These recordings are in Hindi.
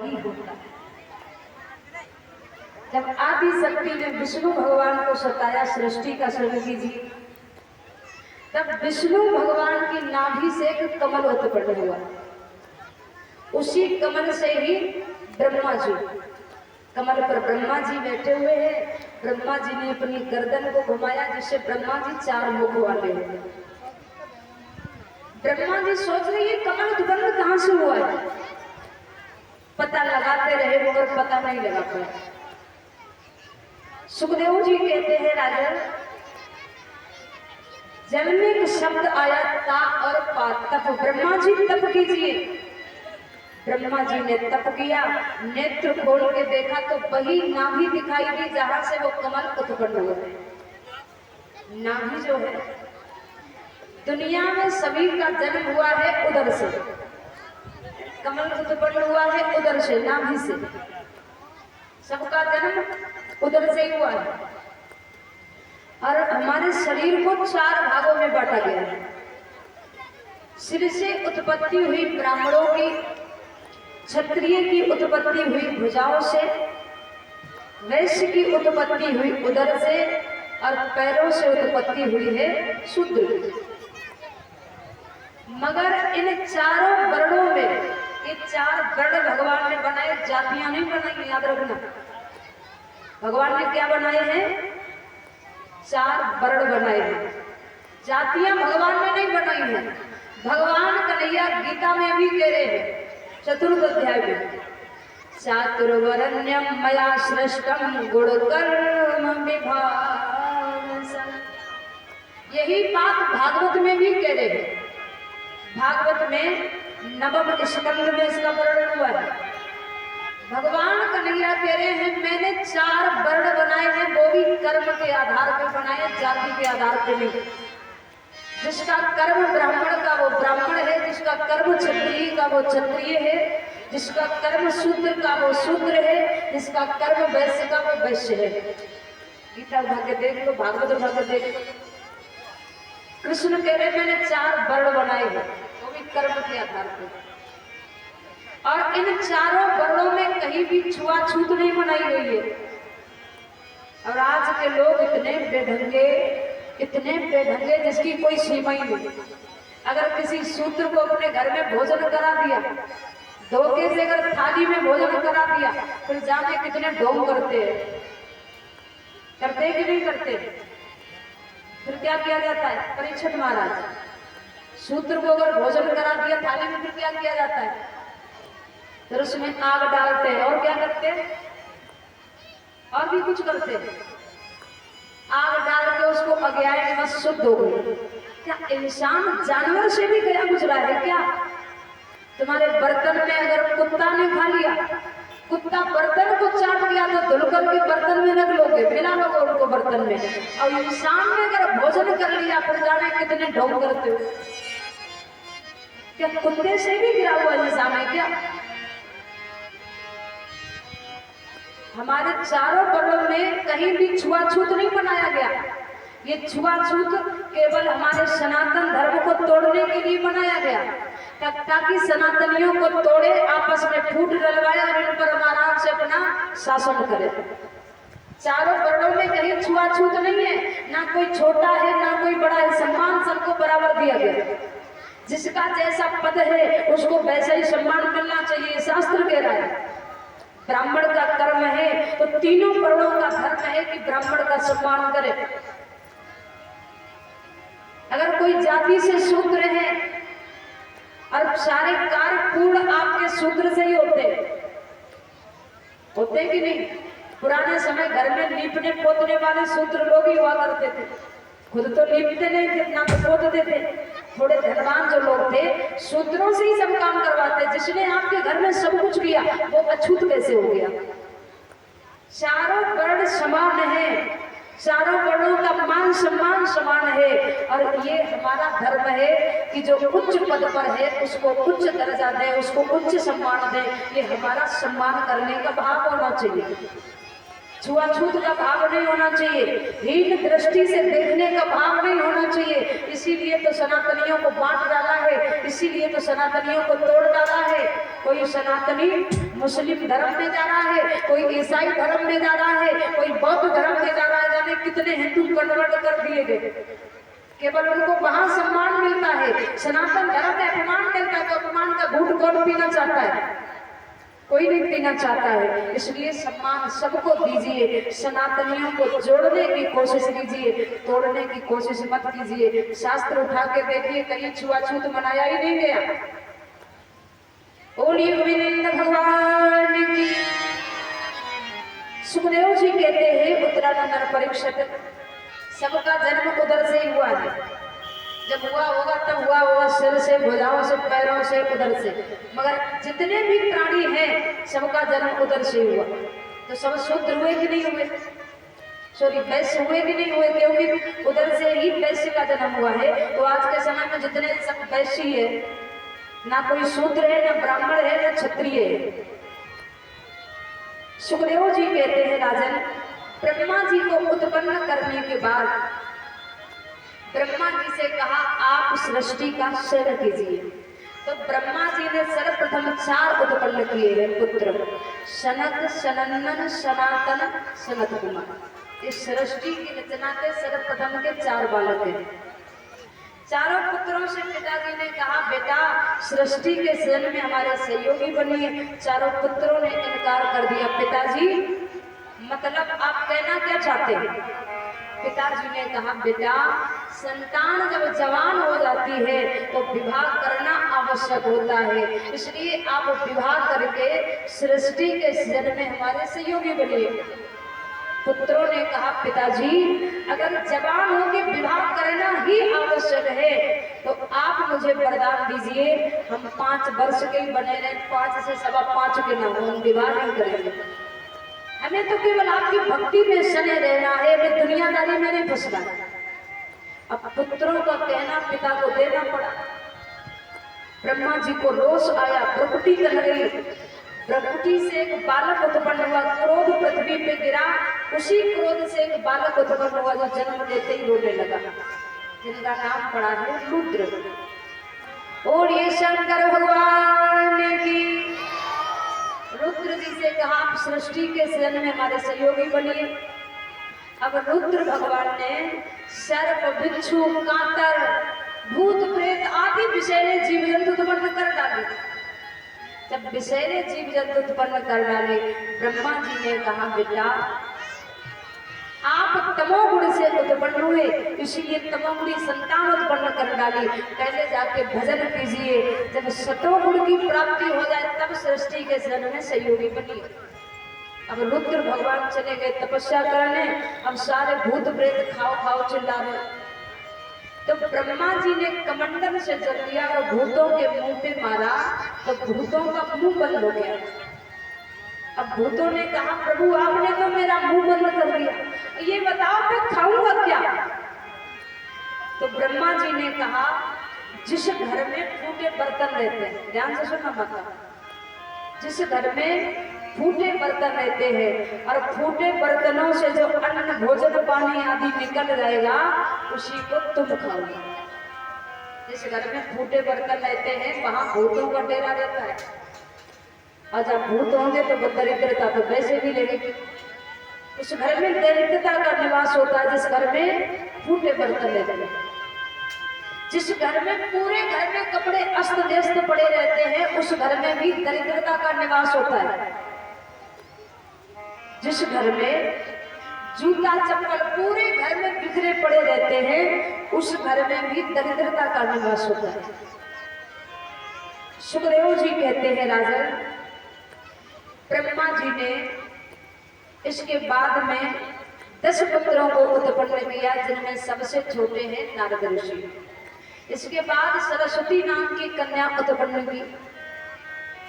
वही होता है। जब आदि शक्ति ने विष्णु भगवान को सताया सृष्टि का सृजन कीजिए, तब विष्णु भगवान की नाभि से एक कमल उत्पन्न हुआ। उसी कमल से ही ब्रह्मा जी, कमल पर ब्रह्मा जी बैठे हुए हैं। ब्रह्मा जी ने अपनी गर्दन को घुमाया जिससे ब्रह्मा जी 4 मुख वाले हुए। ब्रह्मा जी सोच रहे ये कमल उत्पन्न कहां से हुआ है, पता लगाते रहे मगर पता नहीं लगा पाए। सुखदेव जी कहते हैं राजन, जल में एक शब्द आया ता और पा, तप। ब्रह्मा जी तप कीजिए। ब्रह्मा जी ने तप किया, नेत्र खोल के देखा तो वही नाभि दिखाई दी जहां से वो कमल उत्पन्न हुआ है। नाभि जो है, दुनिया में सभी का जन्म हुआ है उधर से, कमल उत्पन्न हुआ है उधर से, नाभि से। सबका जन्म उधर से ही हुआ है। और हमारे शरीर को 4 भागों में बांटा गया है। सिर से उत्पत्ति हुई ब्राह्मणों की, क्षत्रिय की उत्पत्ति हुई भुजाओं से, वैश्य की उत्पत्ति हुई उदर से, और पैरों से उत्पत्ति हुई है शूद्र की। मगर इन चारों वर्णों में, ये 4 वर्ण भगवान ने बनाए, जातियां नहीं बनाई, याद रखना। भगवान ने क्या बनाए हैं? 4 वर्ण बनाए हैं। जातियां भगवान ने नहीं बनाई हैं। भगवान कन्हैया गीता में भी कह रहे हैं, चतुर्थ अध्याय में, चातुर्वर्ण्यम मया सृष्टम गुण कर्म विभागम। यही बात भागवत में भी कह रहे हैं। भागवत में 9वें स्कंद में इसका वर्णन हुआ है। भगवान कन्हैया कह रहे हैं मैंने 4 वर्ण बनाए हैं, वो भी कर्म के आधार पर बनाए, जाति के आधार पर नहीं। जिसका कर्म ब्राह्मण का वो ब्राह्मण है, जिसका कर्म क्षत्रिय का वो क्षत्रिय है, जिसका कर्म शूद्र का वो शूद्र है, जिसका कर्म वैश्य का वो वैश्य है। गीता भाग्य देख लो, भागवत भाग्य देख लो। कृष्ण कह रहे मैंने 4 वर्ण बनाए हैं, वो भी कर्म के आधार पर। और इन चारों वर्णों में कहीं भी छुआछूत नहीं बनाई गई है। और आज के लोग इतने बेढंगे जिसकी कोई सीमा ही नहीं। अगर किसी शूद्र को अपने घर में भोजन करा दिया, धोखे से अगर थाली में भोजन करा दिया, फिर जाने कितने ढोंग करते हैं, करते कि नहीं करते। फिर क्या किया जाता है? परीक्षित महाराज, शूद्र को अगर भोजन करा दिया थाली में, फिर क्या किया जाता है? फिर उसमें आग डालते हैं और क्या करते हैं? और भी कुछ करते हैं। आग डाल के उसको अज्ञान में शुद्ध हो गई। क्या इंसान जानवर से भी गया गुजरा है क्या? तुम्हारे बर्तन में अगर कुत्ता ने खा लिया, कुत्ता बर्तन को चाट गया तो धुलकर के बर्तन में रख लोगे, मिला लोगे उनको बर्तन में। और इंसान ने अगर भोजन कर लिया, फिर जाने कितने ढोंग करते हो। क्या कुत्ते से भी गिरा हुआ इंसान है क्या? हमारे चारों वर्णों में कहीं भी छुआछूत नहीं बनाया गया। ये छुआछूत केवल हमारे सनातन धर्म को तोड़ने के लिए बनाया गया, ताकि सनातनियों को तोड़े, आपस में फूट डलवाए और इन पर आराम से अपना शासन करे। चारों वर्णों में कहीं छुआछूत नहीं है, ना कोई छोटा है ना कोई बड़ा है, सम्मान सबको बराबर दिया गया। जिसका जैसा पद है उसको वैसा ही सम्मान मिलना चाहिए, शास्त्र कह रहा है। ब्राह्मण का कर्म है तो तीनों वर्णों का धर्म है कि ब्राह्मण का सम्मान करे। अगर कोई जाति से शूद्र है और सारे कार्य पूर्ण आपके शूद्र से ही होते कि नहीं? पुराने समय घर में लीपने पोतने वाले शूद्र लोग ही हुआ करते थे। खुद तो लीपते नहीं थे, ना तो पोतते थे। थोड़े धनवान जो लोग थे, शूद्रों से ही सब काम करवाते। जिसने आपके घर में सब कुछ किया वो अछूत कैसे हो गया? चारों वर्ण समान है, चारों वर्णों का मान सम्मान समान है। और ये हमारा धर्म है कि जो उच्च पद पर है उसको उच्च दर्जा दे, उसको उच्च सम्मान दे। ये हमारा सम्मान करने का भाव होना चाहिए। छुआछूत का भाव नहीं होना चाहिए, हीन दृष्टि से देखने का भाव नहीं होना चाहिए। इसीलिए तो सनातनियों को बांट डाला है, इसीलिए तो सनातनियों को तोड़ डाला है। कोई सनातनी मुस्लिम धर्म में जा रहा है, कोई ईसाई धर्म में जा रहा है, कोई बौद्ध धर्म में जा रहा है, जाने कितने हिंदू कन्वर्ट कर दिए गए। केवल उनको वहां सम्मान मिलता है, सनातन धर्म में अपमान मिलता है। तो अपमान का घूंट कौन पीना चाहता है? कोई नहीं पीना चाहता है। इसलिए सम्मान सबको दीजिए, सनातनियों को जोड़ने की कोशिश कीजिए, तोड़ने की कोशिश मत कीजिए। शास्त्र उठा के देखिए, कहीं छुआछूत मनाया ही नहीं गया। बोलिए गोविंद भगवान की। सुखदेव जी कहते हैं, उत्तरानंदन परीक्षित, सबका जन्म उधर से ही हुआ है। जब हुआ होगा तब हुआ होगा सिर से, भुजाओं से, पैरों से, उधर से। मगर जितने भी प्राणी हैं सबका जन्म उधर से हुआ। तो सब शूद्र हुए कि नहीं हुए? सॉरी, वैश्य हुए कि नहीं हुए? क्योंकि उधर से ही वैश्य का जन्म हुआ है। तो आज के समय में जितने सब वैश्य है, ना कोई शूद्र है, ना ब्राह्मण है, ना क्षत्रिय है। सुखदेव जी कहते हैं, राजन, ब्रह्मा जी को उत्पन्न करने के बाद ब्रह्मा जी से कहा, आप सृष्टि का सृजन कीजिए। तो ब्रह्मा जी ने सर्वप्रथम 4 उत्पन्न किए हैं पुत्र, सनक, सनंदन, सनातन, सनत कुमार। इस सृष्टि की रचना के सर्वप्रथम के 4 बालक हैं। चारों पुत्रों से पिताजी ने कहा, बेटा सृष्टि के सृजन में हमारे सहयोगी बनिए। चारों पुत्रों ने इनकार कर दिया। पिताजी, मतलब आप कहना क्या चाहते हैं? पिताजी ने कहा, बेटा संतान जब जवान हो जाती है तो विवाह करना आवश्यक होता है, इसलिए आप विवाह करके सृष्टि के सृजन में हमारे सहयोगी बनिए। पुत्रों ने कहा, पिताजी अगर जवान होकर विवाह करना ही आवश्यक है तो आप मुझे वरदान दीजिए, हम 5 वर्ष के बने रहे, 5 से 5.25 के ना हो, हम विवाह नहीं करेंगे। हमें तो केवल आपकी भक्ति में सने रहना है, हमें दुनियादारी में नहीं फंसना है। अब पुत्रों का कहना पिता को देना पड़ा। ब्रह्मा जी को रोष आया, प्रकृति कर गई। प्रकृति से एक बालक उत्पन्न हुआ, क्रोध पृथ्वी पे गिरा। उसी क्रोध से एक बालक उत्पन्न हुआ जो जन्म देते ही रोने लगा, जिनका नाम पड़ा है रुद्र। और ये शंकर भगवान की। रुद्र जी से कहा, आप सृष्टि के सृजन में हमारे सहयोगी बनिए। अब रुद्र भगवान ने सर्प, बिच्छू, कांतर, भूत, प्रेत आदि विषैले जीव जंतु उत्पन्न कर डाले। जब विषैले जीव जंतु उत्पन्न कर डाले, ब्रह्मा जी ने कहा, बेटा आप तमोगुण से उत्पन्न हुए, इसीलिए तमोगुणी संतान उत्पन्न कर डाली। पहले जाके भजन कीजिए, जब सतोगुण की प्राप्ति हो जाए तब सृष्टि के सृजन में सहयोगी बनिए। अब रुद्र भगवान चले गए तपस्या करने। अब सारे भूत प्रेत खाओ खाओ चिल्ला रहे। तो ब्रह्मा जी ने कमंडल से जल लिया और भूतों के मुंह पे मारा, तो भूतों का मुंह बंद हो गया। अब भूतों ने कहा, प्रभु आपने तो मेरा मुंह बंद कर दिया, ये बताओ मैं खाऊंगा क्या? तो ब्रह्मा जी ने कहा, जिस घर में फूटे बर्तन रहते हैं, ध्यान से सुनना मत, जिस घर में फूटे बर्तन रहते हैं और फूटे बर्तनों से जो अन्न, भोजन, पानी आदि निकल जाएगा, उसी को तुम खाओगे। जिस घर में फूटे बर्तन रहते हैं वहां भूतों का डेरा रहता है, और जब भूत होंगे तो दरिद्रता तो वैसे भी लगेगी। उस घर में दरिद्रता का निवास होता है जिस घर में फूटे बर्तन रहते हैं। जिस घर में पूरे घर में कपड़े अस्त व्यस्त पड़े रहते हैं, उस घर में भी दरिद्रता का निवास होता है। जिस घर में जूता चप्पल पूरे घर में बिखरे पड़े रहते हैं, उस घर में भी दरिद्रता का निवास होता है। सुखदेव जी कहते हैं, राजन, ब्रह्मा जी ने इसके बाद में 10 पुत्रों को उत्पन्न किया, जिनमें सबसे छोटे हैं नारद ऋषि। इसके बाद सरस्वती नाम की कन्या उत्पन्न की।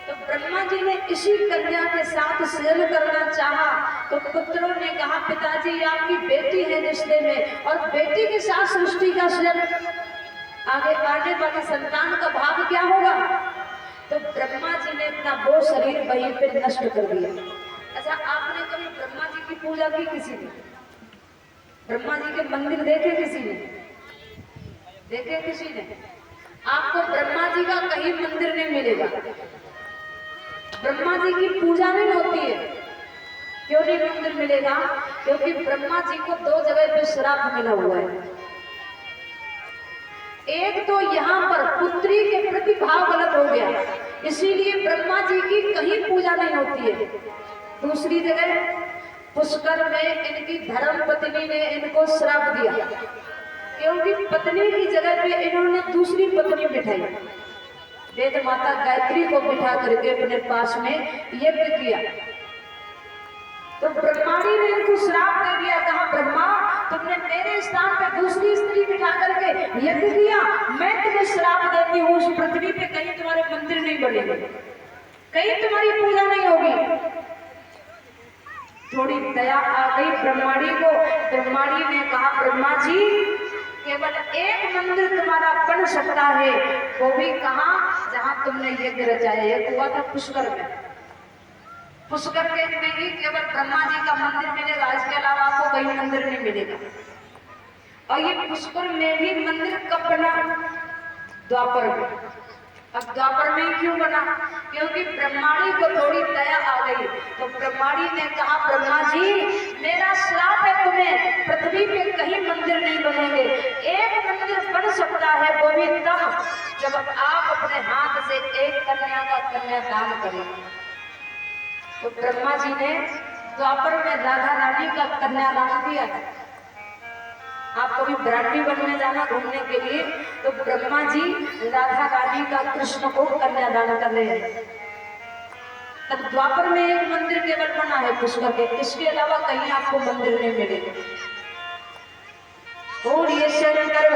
तो ब्रह्मा जी ने इसी कन्या के साथ सृजन करना चाहा, तो पुत्रों ने कहा, पिताजी आपकी बेटी है रिश्ते में, और बेटी के साथ सृष्टि का सृजन, आगे आने वाली संतान का भाग क्या होगा? तो ब्रह्मा जी ने अपना वो शरीर वहीं पे नष्ट कर दिया। अच्छा, आपने कभी ब्रह्मा जी की पूजा की किसी ने? ब्रह्मा जी के मंदिर देखे किसी ने? देखे किसी ने? आपको ब्रह्मा जी का कहीं मंदिर नहीं मिलेगा। ब्रह्मा जी की पूजा नहीं होती है। क्यों नहीं मंदिर मिलेगा? क्योंकि ब्रह्मा जी को दो जगह पे श्राप मिला हुआ है। एक तो यहाँ पर पुत्री के प्रति भाव गलत हो गया, इसीलिए ब्रह्मा जी की कहीं पूजा नहीं होती है। दूसरी जगह पुष्कर में इनकी धर्म पत्नी ने इनको श्राप दिया, क्योंकि पत्नी की जगह पे इन्होंने दूसरी पत्नी बिठाई। वेद माता गायत्री को बिठा करके अपने पास में यज्ञ किया, तो ब्रह्माणी ने इनको श्राप दे दिया। कहा ब्रह्मा, तुमने मेरे स्थान पे दूसरी स्त्री बिठा करके यज्ञ किया, मैं तुम्हें श्राप देती हूँ, उस पृथ्वी पे कहीं तुम्हारे मंदिर नहीं बनेंगे, कहीं तुम्हारी पूजा नहीं होगी। थोड़ी दया आ गई ब्रह्माणी को। ब्रह्माणी ने कहा ब्रह्मा जी, केवल एक मंदिर तुम्हारा बन सकता है, वो भी कहाँ? जहाँ तुमने यज्ञ रचाया। यज्ञ हुआ था पुष्कर में। पुष्कर के में ही केवल ब्रह्मा जी का मंदिर मिलेगा, इसके अलावा आपको कहीं मंदिर नहीं मिलेगा। और ये पुष्कर में भी मंदिर कब बना? द्वापर में। अब द्वापर में क्यों बना? क्योंकि ब्रह्माणी को थोड़ी दया आ गई, तो ब्रह्माणी ने कहा ब्रह्मा जी, मेरा श्राप है तुम्हें, पृथ्वी पे कहीं मंदिर नहीं बनेंगे, एक मंदिर बन सकता है, वो भी तब जब आप अपने हाथ से एक कन्या का कन्यादान करेंगे। तो ब्रह्मा जी ने द्वापर में राधा रानी का कन्यादान किया। आप कभी ब्राह्मणी बनने जाना घूमने के लिए, तो ब्रह्मा जी राधा रानी का कृष्ण को कन्यादान कर रहे हैं। तब द्वापर में एक मंदिर केवल बना है पुष्कर के, इसके अलावा कहीं आपको मंदिर नहीं मिलेगा। और ये शंकर